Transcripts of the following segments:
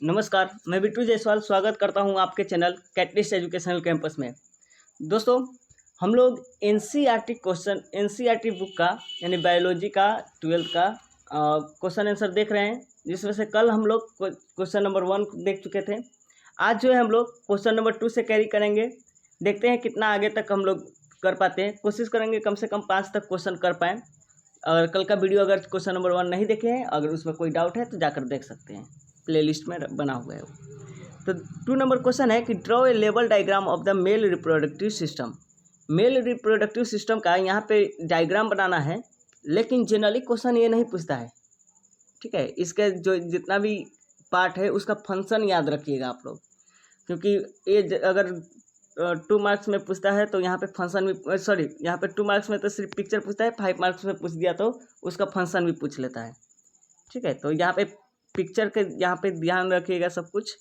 नमस्कार, मैं बिट्टू जायसवाल स्वागत करता हूं आपके चैनल कैटलिस्ट एजुकेशनल कैंपस में। दोस्तों, हम लोग एनसीईआरटी बुक का यानी बायोलॉजी का 12th का क्वेश्चन आंसर देख रहे हैं, जिसमें से कल हम लोग क्वेश्चन नंबर 1 देख चुके थे। आज जो है हम लोग क्वेश्चन नंबर 2 से कैरी करेंगे। देखते हैं कितना आगे तक हम लोग कर पाते हैं। कोशिश करेंगे कम से कम 5 तक क्वेश्चन कर पाएँ। और कल का वीडियो अगर क्वेश्चन नंबर 1 नहीं देखे हैं, अगर उसमें कोई डाउट है तो जाकर देख सकते हैं, प्लेलिस्ट में बना हुआ है वो। तो 2 नंबर क्वेश्चन है कि draw a level diagram of the male reproductive system. Male reproductive system का यहाँ पे डायग्राम बनाना है, लेकिन जनरली क्वेश्चन ये नहीं पूछता है। ठीक है, इसके जो जितना भी पार्ट है उसका फंक्शन याद रखिएगा आप लोग, क्योंकि ये अगर 2 मार्क्स में पूछता है तो यहाँ पे फंक्शन भी यहाँ पे 2 मार्क्स में तो सिर्फ पिक्चर पूछता है, 5 मार्क्स में पूछ दिया तो उसका फंक्शन भी पूछ लेता है। ठीक है, तो यहाँ पे पिक्चर के यहाँ पे ध्यान रखिएगा सब कुछ।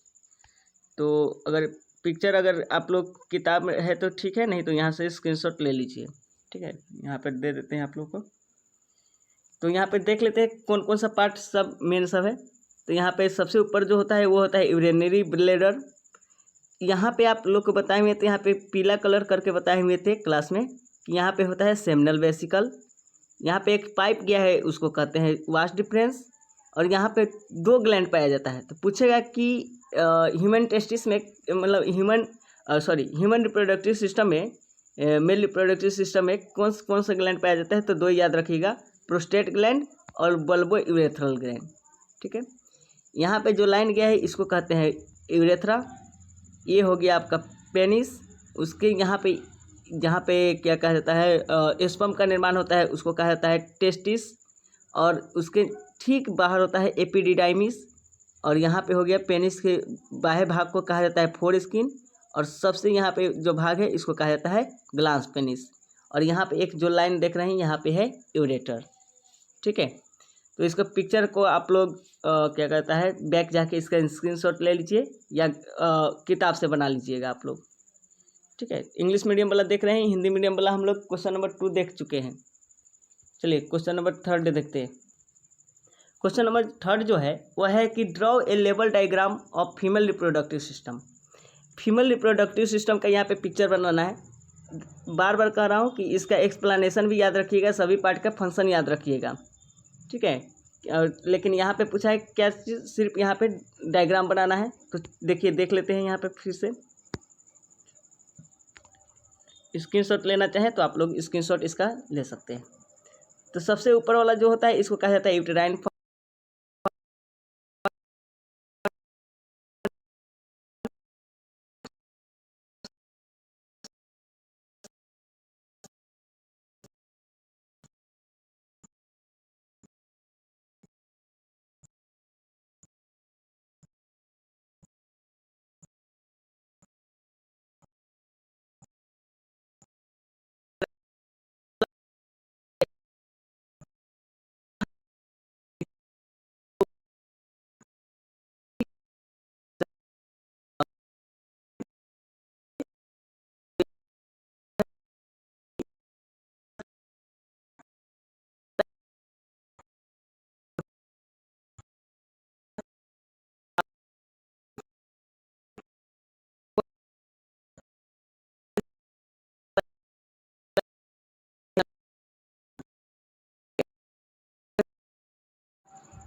तो अगर पिक्चर अगर आप लोग किताब में है तो ठीक है, नहीं तो यहाँ से स्क्रीनशॉट ले लीजिए। ठीक है, यहाँ पर दे देते हैं आप लोग को। तो यहाँ पे देख लेते हैं कौन कौन सा पार्ट सब मेन सब है। तो यहाँ पे सबसे ऊपर जो होता है वो होता है यूरिनरी ब्लैडर। यहाँ पे आप लोग को बताए हुए थे, यहाँ पे पीला कलर करके बताए हुए थे क्लास में कि यहाँ पे होता है सेमिनल वेसिकल। यहाँ पे एक पाइप गया है, उसको कहते हैं वास्ट डिफरेंस। और यहाँ पे 2 ग्लैंड पाया जाता है। तो पूछेगा कि ह्यूमन टेस्टिस में मतलब ह्यूमन रिप्रोडक्टिव सिस्टम में मेल रिप्रोडक्टिव सिस्टम में कौन सा ग्लैंड पाया जाता है। तो 2 याद रखिएगा, प्रोस्टेट ग्लैंड और बल्बो यूरेथ्रल ग्लैंड। ठीक है, यहाँ पे जो लाइन गया है इसको कहते हैं यूरेथ्रा। ये हो गया आपका पेनिस। उसके यहाँ पे जहाँ पे क्या कहा जाता है स्पर्म का निर्माण होता है उसको कहा जाता है टेस्टिस। और उसके ठीक बाहर होता है एपिडिडाइमिस। और यहाँ पे हो गया पेनिस के बाह्य भाग को कहा जाता है फोर स्किन। और सबसे यहाँ पे जो भाग है इसको कहा जाता है ग्लांस पेनिस। और यहाँ पे एक जो लाइन देख रहे हैं यहाँ पे है यूरेटर। ठीक है, तो इसका पिक्चर को आप लोग क्या कहता है बैक जाके इसका स्क्रीनशॉट ले लीजिए या किताब से बना लीजिएगा आप लोग। ठीक है, इंग्लिश मीडियम वाला देख रहे हैं, हिंदी मीडियम वाला हम लोग क्वेश्चन नंबर 2 देख चुके हैं। चलिए क्वेश्चन नंबर 3 देखते हैं। क्वेश्चन नंबर 3 जो है वह है कि draw a level diagram of female reproductive system. Female reproductive system का यहाँ पे पिक्चर बनाना है। बार बार कह रहा हूँ कि इसका एक्सप्लेनेशन भी याद रखिएगा, सभी पार्ट का फंक्शन याद रखिएगा। ठीक है, लेकिन यहाँ पे पूछा है क्या चीज़, सिर्फ यहाँ पे डायग्राम बनाना है। तो देखिए देख लेते हैं यहाँ पे फिर से। स्क्रीनशॉट लेना चाहें तो आप लोग स्क्रीनशॉट इसका ले सकते हैं। तो सबसे ऊपर वाला जो होता है इसको कहा जाता है यूटेराइन।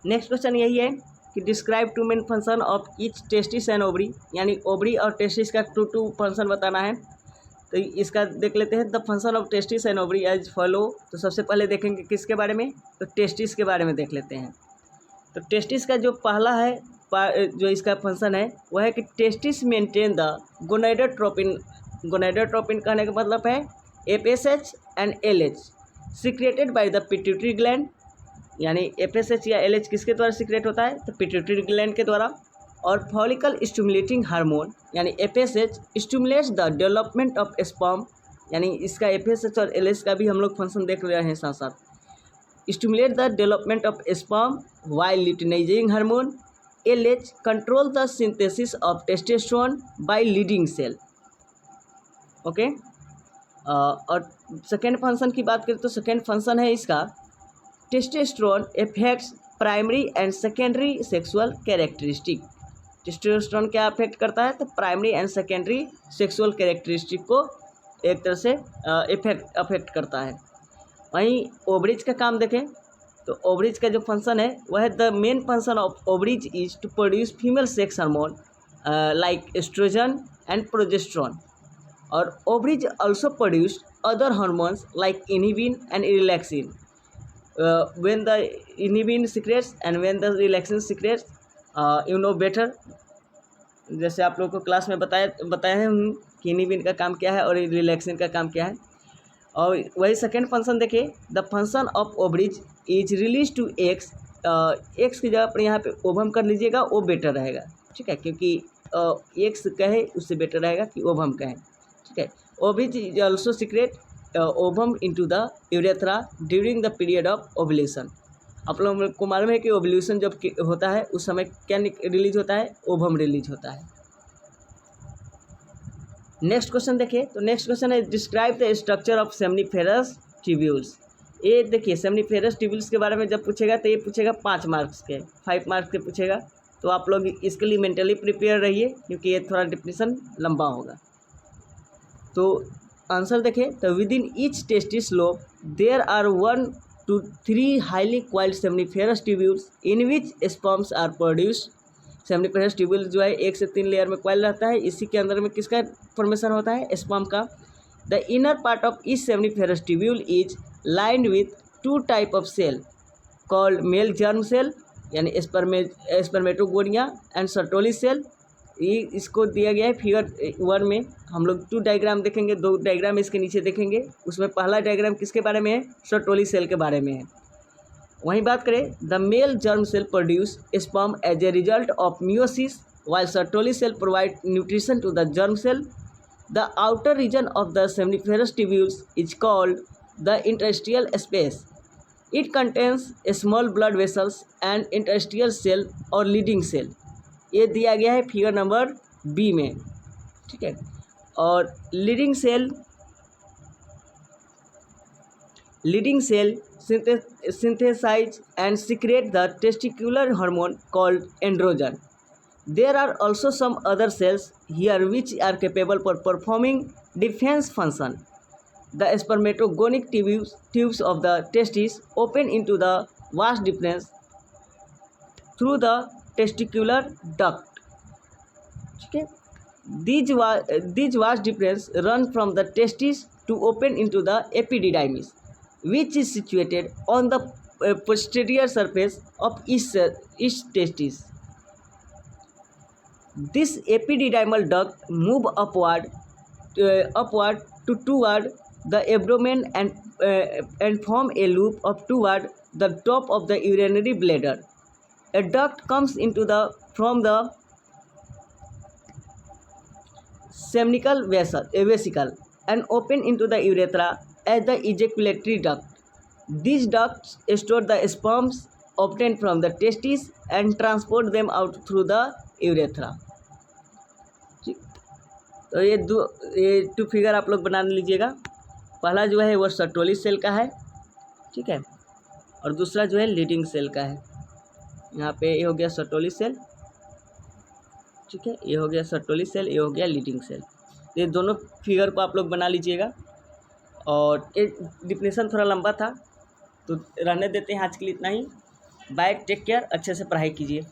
नेक्स्ट क्वेश्चन यही है कि describe 2 main function of each testis and ovary, यानी ओवरी और टेस्टिस का 2 फंक्शन बताना है। तो इसका देख लेते हैं। The function of testis and ovary as follow. तो सबसे पहले देखेंगे किसके बारे में, तो टेस्टिस के बारे में देख लेते हैं। तो टेस्टिस का जो पहला है जो इसका फंक्शन है वह है कि testis maintain the gonadotropin. Gonadotropin कहने का मतलब है FSH and LH secreted by the pituitary gland. यानी FSH या LH किसके द्वारा सीक्रेट होता है, तो पिट्यूटरी ग्लैंड के द्वारा। और फॉलिकल स्टिमुलेटिंग हार्मोन यानी FSH stimulates the development of sperm. यानी इसका FSH और LH का भी हम लोग फंक्शन देख रहे हैं साथ साथ। Stimulate the development of sperm while luteinizing hormone LH control the synthesis of testosterone by leading cell. Okay, और सेकेंड फंक्शन की बात करें तो सेकेंड फंक्शन है इसका testosterone affects primary and secondary sexual characteristic. Testosterone क्या अफेक्ट करता है, तो primary and secondary sexual characteristic को एक तरह से अफेक्ट करता है। वहीं ओवरीज का काम देखें तो ओवरीज का जो फंक्शन है वह है the main function of ovaries is to produce female sex hormone like estrogen and progesterone, और ovaries also produce other hormones like inhibin and relaxin. When the inhibin secrets and when the relaxin secrets, you know better. जैसे आप लोगों को class में बताया है कि inhibin का काम क्या है और रिलैक्सिन का काम क्या है। और वही सेकेंड फंक्शन देखिए, the function of ovaries is release to X. X की जगह पर यहाँ पे ओवम कर लीजिएगा, वो बेटर रहेगा, ठीक है, क्योंकि एक्स कहे उससे बेटर रहेगा कि ओवम कहे, ठीक है। Ovaries is also secret ovum into the urethra during the period of ovulation. आप लोगों को मालूम है कि ओवुलेशन जब होता है उस समय क्या रिलीज होता है, ओवम रिलीज होता है। नेक्स्ट क्वेश्चन देखिए, तो नेक्स्ट क्वेश्चन है describe the structure of seminiferous tubules. ये देखिए सेमनीफेरस ट्यूब्यूल्स के बारे में जब पूछेगा तो ये पूछेगा 5 मार्क्स के, 5 मार्क्स के पूछेगा, तो आप लोग इसके लिए मेंटली प्रिपेयर रहिए क्योंकि ये थोड़ा डिफिनेशन लंबा होगा। तो आंसर देखें तो within each testis lobe there are 1 to 3 highly coiled seminiferous tubules in which sperms are produced. Seminiferous tubule जो है 1 से 3 लेयर में क्वाइल रहता है, इसी के अंदर में किसका फॉर्मेशन होता है, स्पर्म का। The inner part of each seminiferous tubule is lined with 2 type of cell called male germ cell यानी स्पर्मेटोगोनिया एंड सर्टोली सेल। ये इसको दिया गया है फिगर 1 में। हम लोग 2 डायग्राम देखेंगे, 2 डायग्राम इसके नीचे देखेंगे। उसमें पहला डायग्राम किसके बारे में है, सर्टोली सेल के बारे में है। वहीं बात करें the male germ cell produce sperm as a result of meiosis while Sertoli cell provide nutrition to the germ cell. The outer region of the seminiferous tubules is called the interstitial space. It contains small blood vessels and interstitial cell और leading cell. ये दिया गया है figure number B में, ठीक है। और leading cell synthesize and secrete the testicular hormone called androgen. There are also some other cells here which are capable for performing defense function. The spermatogonic tubes of the testes open into the vas deferens through the testicular duct. Okay? These vas deferens run from the testes to open into the epididymis, which is situated on the posterior surface of each testis. This epididymal duct move upward to toward the abdomen and form a loop of toward the top of the urinary bladder. A duct comes from the seminal vesicle and open into the urethra as the ejaculatory duct. These ducts store the sperms obtained from the testes and transport them out through the urethra. ठीक, तो ये 2 figure आप लोग बना लीजिएगा। पहला जो है वो सर्टोली सेल का है, ठीक है, और दूसरा जो है लीडिंग सेल का है। यहाँ पे ये हो गया सर्टोली सेल, ठीक है, ये हो गया सर्टोली सेल, ये हो गया लीडिंग सेल। ये दोनों फिगर को आप लोग बना लीजिएगा। और ये डिफिनेशन थोड़ा लंबा था तो रहने देते हैं, आज के लिए इतना ही। बाय, टेक केयर, अच्छे से पढ़ाई कीजिए।